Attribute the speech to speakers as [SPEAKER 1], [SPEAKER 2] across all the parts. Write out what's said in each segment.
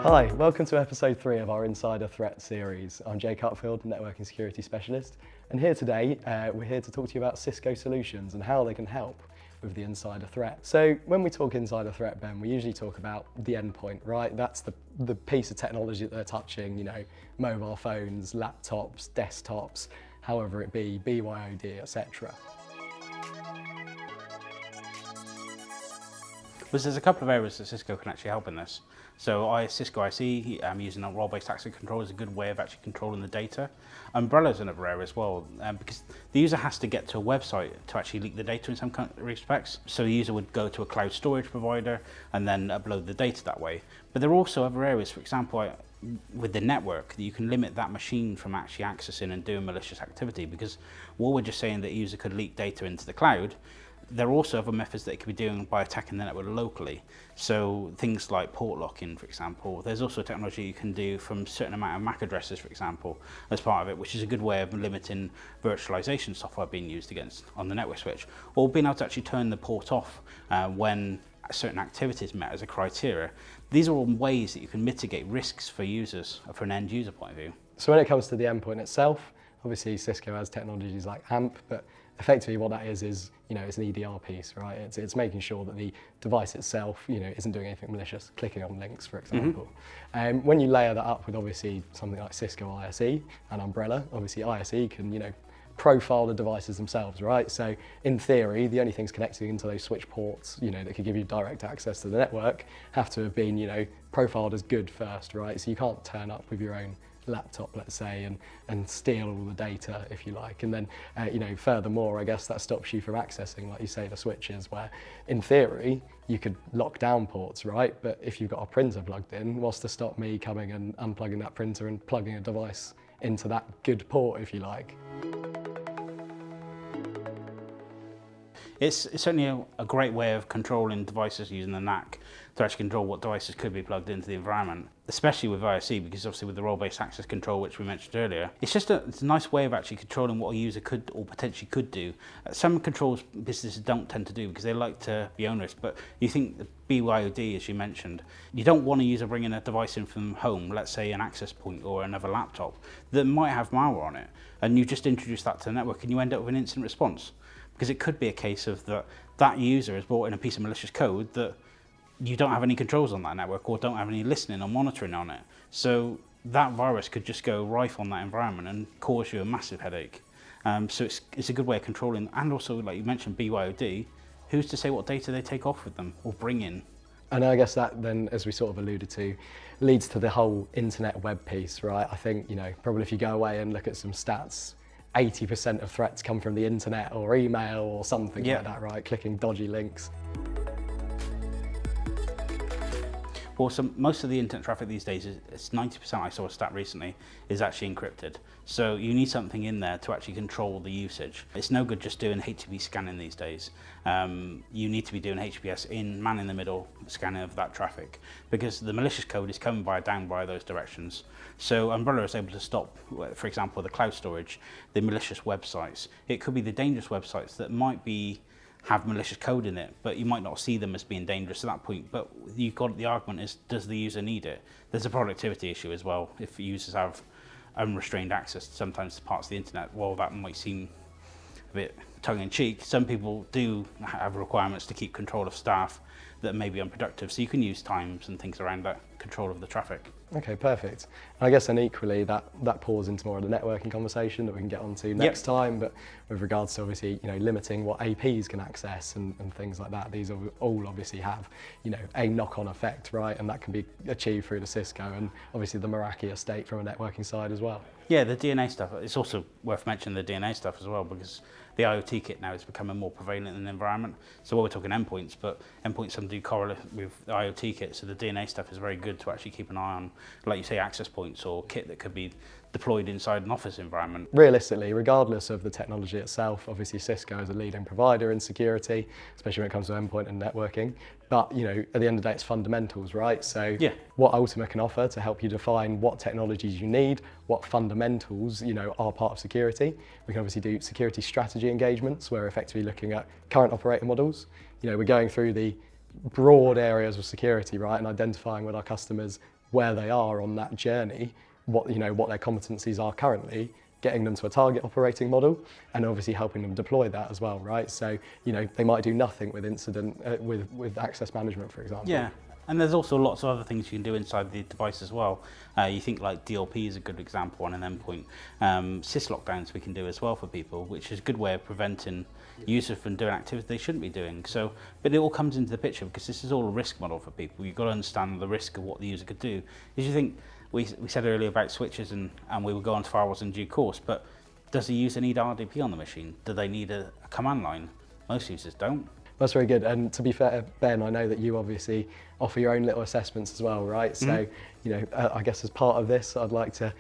[SPEAKER 1] Hi, welcome to episode 3 of our Insider Threat series. I'm Jake Cutfield, Networking Security Specialist, and here today we're here to talk to you about Cisco solutions and how they can help with the insider threat. So when we talk insider threat, Ben, we usually talk about the endpoint, right? That's the piece of technology that they're touching, you know, mobile phones, laptops, desktops, however it be, BYOD, etc.
[SPEAKER 2] There's a couple of areas that Cisco can actually help in this. So Cisco IC, using a role-based access control is a good way of actually controlling the data. Umbrella's another area as well, because the user has to get to a website to actually leak the data in some respects. So the user would go to a cloud storage provider and then upload the data that way. But there are also other areas, for example, with the network, that you can limit that machine from actually accessing and doing malicious activity, because while we're just saying that a user could leak data into the cloud, there are also other methods that it could be doing by attacking the network locally. So things like port locking, for example. There's also technology you can do from a certain amount of MAC addresses, for example, as part of it, which is a good way of limiting virtualization software being used on the network switch, or being able to actually turn the port off when certain activities met as a criteria. These are all ways that you can mitigate risks for users, from an end user point of view.
[SPEAKER 1] So when it comes to the endpoint itself, obviously Cisco has technologies like AMP, but effectively what that is, you know, it's an EDR piece, right? It's making sure that the device itself, you know, isn't doing anything malicious, clicking on links, for example. When you layer that up with obviously something like Cisco ISE and Umbrella, obviously ISE can, you know, profile the devices themselves, right? So in theory, the only things connecting into those switch ports, you know, that could give you direct access to the network have to have been, you know, profiled as good first, right? So you can't turn up with your own laptop, let's say, and steal all the data, if you like. And then, you know, furthermore, I guess that stops you from accessing, like you say, the switches, where in theory, you could lock down ports, right? But if you've got a printer plugged in, what's to stop me coming and unplugging that printer and plugging a device into that good port, if you like?
[SPEAKER 2] It's certainly a great way of controlling devices using the NAC to actually control what devices could be plugged into the environment, especially with ISE, because obviously with the role-based access control, which we mentioned earlier, it's a nice way of actually controlling what a user could or potentially could do. Some controls businesses don't tend to do because they like to be onerous, but you think the BYOD, as you mentioned, you don't want a user bringing a device in from home, let's say an access point or another laptop, that might have malware on it, and you just introduce that to the network and you end up with an instant response. Because it could be a case of that user has brought in a piece of malicious code that you don't have any controls on that network or don't have any listening or monitoring on it. So that virus could just go rife on that environment and cause you a massive headache. So it's a good way of controlling, and also, like you mentioned, BYOD, who's to say what data they take off with them or bring in?
[SPEAKER 1] And I guess that then, as we sort of alluded to, leads to the whole internet web piece, right? I think, you know, probably if you go away and look at some stats, 80% of threats come from the internet or email or something like that, right? Clicking dodgy links.
[SPEAKER 2] Well, so most of the internet traffic these days, it's 90%, I saw a stat recently, is actually encrypted. So you need something in there to actually control the usage. It's no good just doing HTTP scanning these days. You need to be doing HTTPS man-in-the-middle scanning of that traffic, because the malicious code is coming down by those directions. So Umbrella is able to stop, for example, the cloud storage, the malicious websites. It could be the dangerous websites that might have malicious code in it, but you might not see them as being dangerous at that point. But you've got the argument is, does the user need it? There's a productivity issue as well. If users have unrestrained access to sometimes parts of the internet, well, that might seem a bit tongue-in-cheek. Some people do have requirements to keep control of staff that may be unproductive, so you can use times and things around that control of the traffic.
[SPEAKER 1] Okay, perfect. And I guess then equally that pours into more of the networking conversation that we can get onto next time, but with regards to obviously, you know, limiting what APs can access and things like that, these all obviously have, you know, a knock-on effect, right? And that can be achieved through the Cisco and obviously the Meraki estate from a networking side as well.
[SPEAKER 2] Yeah, the DNA stuff, it's also worth mentioning the DNA stuff as well, because the IoT kit now is becoming more prevalent in the environment. So while we're talking endpoints, but endpoints some do correlate with the IoT kit, so the DNA stuff is very good to actually keep an eye on, like you say, access points or kit that could be deployed inside an office environment.
[SPEAKER 1] Realistically, regardless of the technology itself, obviously Cisco is a leading provider in security, especially when it comes to endpoint and networking. But, you know, at the end of the day, it's fundamentals, right? So what Ultima can offer to help you define what technologies you need, what fundamentals, you know, are part of security. We can obviously do security strategy engagements where we're effectively looking at current operating models. You know, we're going through the broad areas of security, right, and identifying with our customers where they are on that journey, what their competencies are currently, getting them to a target operating model, and obviously helping them deploy that as well, right? So, they might do nothing with incident, with access management, for example.
[SPEAKER 2] Yeah, and there's also lots of other things you can do inside the device as well. You think like DLP is a good example on an endpoint. Sys lockdowns we can do as well for people, which is a good way of preventing users from doing activities they shouldn't be doing. So, but it all comes into the picture because this is all a risk model for people. You've got to understand the risk of what the user could do. As you think, we said earlier about switches and we will go on to firewalls in due course, but does the user need RDP on the machine? Do they need a command line? Most users don't.
[SPEAKER 1] That's very good. And to be fair, Ben, I know that you obviously offer your own little assessments as well, right? So, I guess as part of this, I'd like to,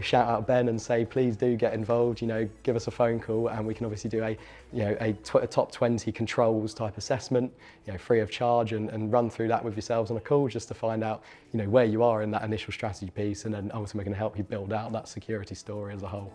[SPEAKER 1] shout out Ben and say, please do get involved, give us a phone call, and we can obviously do a top 20 controls type assessment, free of charge, and run through that with yourselves on a call just to find out, where you are in that initial strategy piece, and then ultimately going to help you build out that security story as a whole.